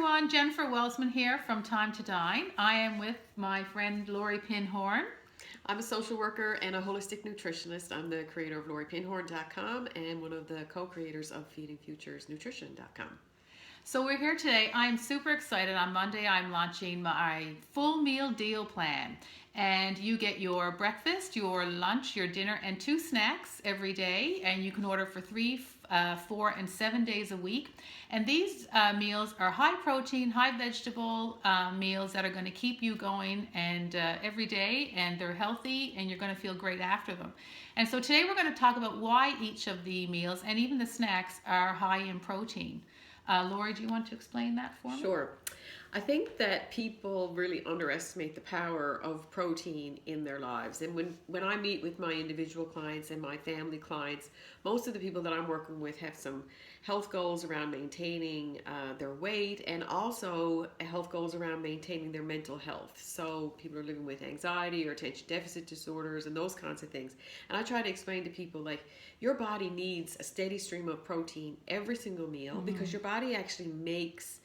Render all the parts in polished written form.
everyone, Jennifer Welsman here from Time to Dine. I am with my friend Lori Pinhorn. I'm a social worker and a holistic nutritionist. I'm the creator of LoriPinhorn.com and one of the co-creators of FeedingFuturesNutrition.com. So we're here today. I'm super excited. On Monday, I'm launching my full meal deal plan. And you get your breakfast, your lunch, your dinner, and 2 snacks every day. And you can order for 3, 4, and 7 days a week. And these meals are high protein, high vegetable meals that are going to keep you going and every day. And they're healthy, and you're going to feel great after them. And so today we're going to talk about why each of the meals and even the snacks are high in protein. Lori, do you want to explain that for me? Sure. I think that people really underestimate the power of protein in their lives. And when I meet with my individual clients and my family clients, most of the people that I'm working with have some health goals around maintaining their weight and also health goals around maintaining their mental health. So people are living with anxiety or attention deficit disorders and those kinds of things. And I try to explain to people, like, your body needs a steady stream of protein every single meal because your body actually makes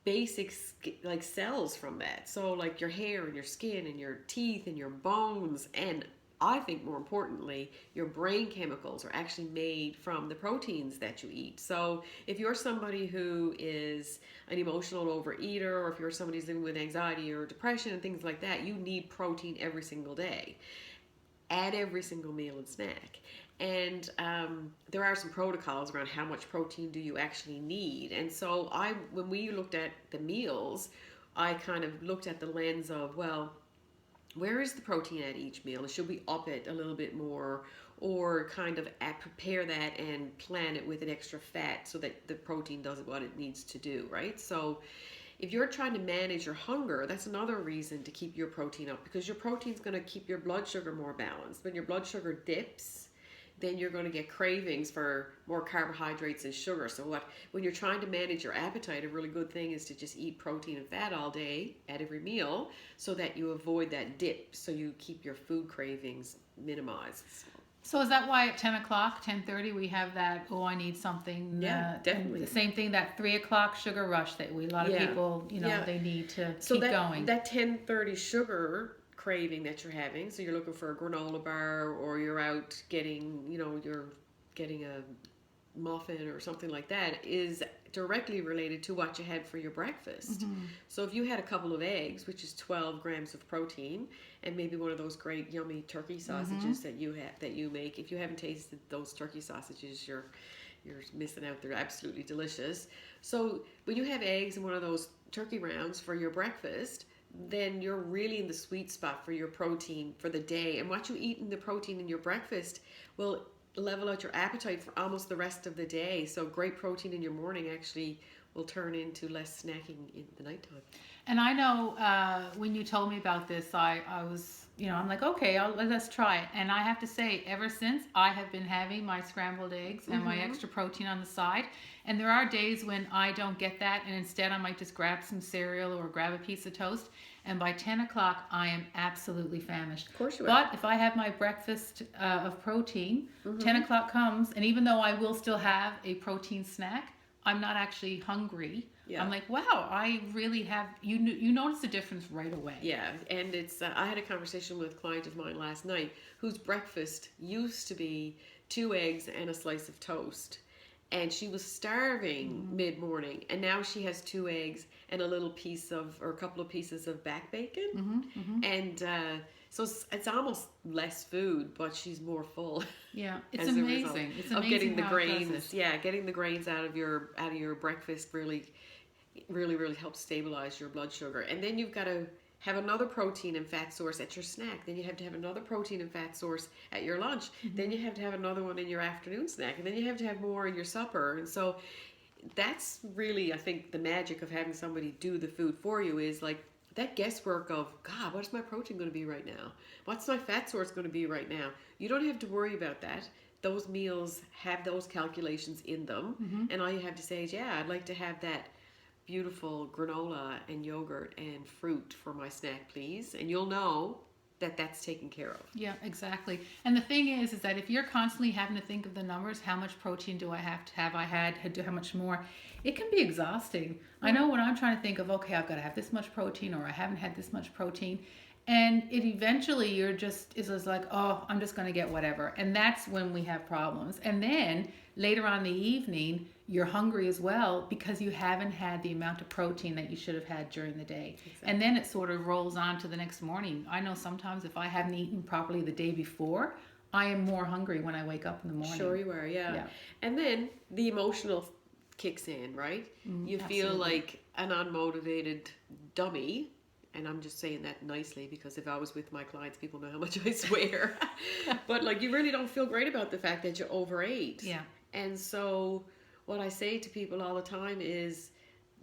basic like cells from that. So like your hair and your skin and your teeth and your bones, and I think more importantly, your brain chemicals are actually made from the proteins that you eat. So if you're somebody who is an emotional overeater, or if you're somebody who's living with anxiety or depression and things like that, you need protein every single day at every single meal and snack. And there are some protocols around how much protein do you actually need. And so when we looked at the meals, I kind of looked at the lens of, well, where is the protein at each meal? Should we up it a little bit more, or kind of prepare that and plan it with an extra fat so that the protein does what it needs to do, right? So if you're trying to manage your hunger, that's another reason to keep your protein up, because your protein is going to keep your blood sugar more balanced. When your blood sugar dips, then you're going to get cravings for more carbohydrates and sugar. So when you're trying to manage your appetite, a really good thing is to just eat protein and fat all day at every meal so that you avoid that dip, so you keep your food cravings minimized. So is that why at 10 o'clock, 10:30, we have that, oh, I need something? Yeah, definitely. The same thing, that 3 o'clock sugar rush that a lot of people, they need to keep going. That 10:30 sugar craving that you're having, so you're looking for a granola bar, or you're out getting, you're getting a muffin or something like that, is directly related to what you had for your breakfast. So if you had a couple of eggs, which is 12 grams of protein, and maybe one of those great yummy turkey sausages that you make, if you haven't tasted those turkey sausages, you're missing out. They're absolutely delicious. So when you have eggs and one of those turkey rounds for your breakfast, then you're really in the sweet spot for your protein for the day. And what you eat in the protein in your breakfast will level out your appetite for almost the rest of the day. So great protein in your morning actually will turn into less snacking in the nighttime. And I know when you told me about this, I was, I'm like, okay, let's try it. And I have to say, ever since, I have been having my scrambled eggs and my extra protein on the side. And there are days when I don't get that, and instead I might just grab some cereal or grab a piece of toast. And by 10 o'clock, I am absolutely famished. Of course you are. But if I have my breakfast of protein, 10 o'clock comes, and even though I will still have a protein snack, I'm not actually hungry. Yeah. I'm like, wow, I really have, you notice the difference right away. Yeah, and it's, I had a conversation with a client of mine last night whose breakfast used to be 2 eggs and a slice of toast. And she was starving mid-morning, and now she has 2 eggs and a couple of pieces of back bacon. And so it's almost less food, but she's more full. Yeah, it's amazing. It's amazing of getting the how grains. it does it. Yeah, getting the grains out of your breakfast really helps stabilize your blood sugar. And then you've got to have another protein and fat source at your snack. Then you have to have another protein and fat source at your lunch. Then you have to have another one in your afternoon snack. And then you have to have more in your supper. And so that's really, I think, the magic of having somebody do the food for you, is like that guesswork of, God, what's my protein going to be right now? What's my fat source going to be right now? You don't have to worry about that. Those meals have those calculations in them. And all you have to say is, yeah, I'd like to have that beautiful granola and yogurt and fruit for my snack, please. And you'll know that's taken care of. Yeah, exactly. And the thing is that if you're constantly having to think of the numbers, how much protein do I have to have? I had to how much more? It can be exhausting. I know when I'm trying to think of, okay, I've got to have this much protein, or I haven't had this much protein, and it eventually you're just is just like, oh, I'm just going to get whatever, and that's when we have problems. And then later on in the evening, you're hungry as well because you haven't had the amount of protein that you should have had during the day. Exactly. And then it sort of rolls on to the next morning. I know sometimes if I haven't eaten properly the day before, I am more hungry when I wake up in the morning. Sure you are, yeah. Yeah. And then the emotional kicks in, right? You feel absolutely. like an unmotivated dummy. And I'm just saying that nicely because if I was with my clients, people know how much I swear. But like, you really don't feel great about the fact that you overate. Yeah. And so what I say to people all the time is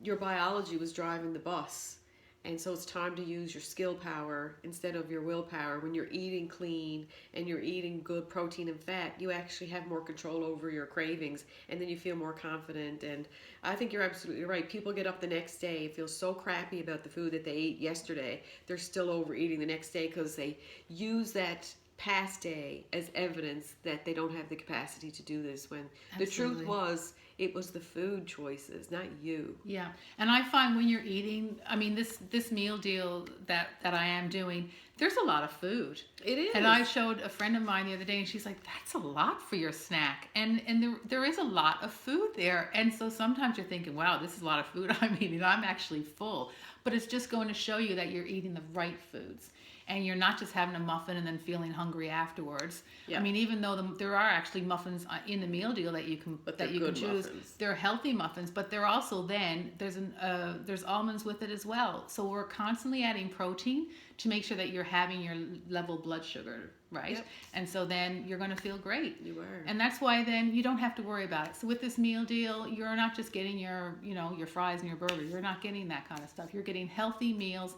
your biology was driving the bus. And so it's time to use your skill power instead of your willpower. When you're eating clean and you're eating good protein and fat, you actually have more control over your cravings, and then you feel more confident. And I think you're absolutely right. People get up the next day, feel so crappy about the food that they ate yesterday. They're still overeating the next day because they use that past day as evidence that they don't have the capacity to do this, when the truth Absolutely. was it was the food choices, not you. Yeah, and I find when you're eating, I mean, this meal deal that I am doing, there's a lot of food. It is. And I showed a friend of mine the other day, and she's like, "That's a lot for your snack." And there is a lot of food there, and so sometimes you're thinking, "Wow, this is a lot of food I'm eating. I'm actually full." But it's just going to show you that you're eating the right foods, and you're not just having a muffin and then feeling hungry afterwards. Yeah. I mean, even though there are actually muffins in the meal deal that you can But that they're you can good choose, muffins. they're healthy muffins, but they're also then there's almonds with it as well. So we're constantly adding protein to make sure that you're having your level blood sugar right, Yep. and so then you're going to feel great. You are. And that's why then you don't have to worry about it. So with this meal deal, you're not just getting your your fries and your burger. You're not getting that kind of stuff. You're getting healthy meals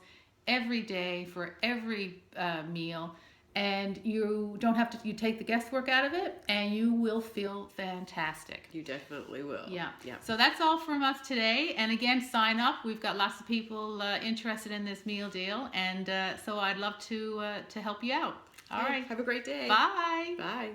every day for every meal, and you don't have to. You take the guesswork out of it, and you will feel fantastic. You definitely will. Yeah. Yeah. So that's all from us today. And again, sign up. We've got lots of people interested in this meal deal, and so I'd love to help you out. All right. Have a great day. Bye. Bye.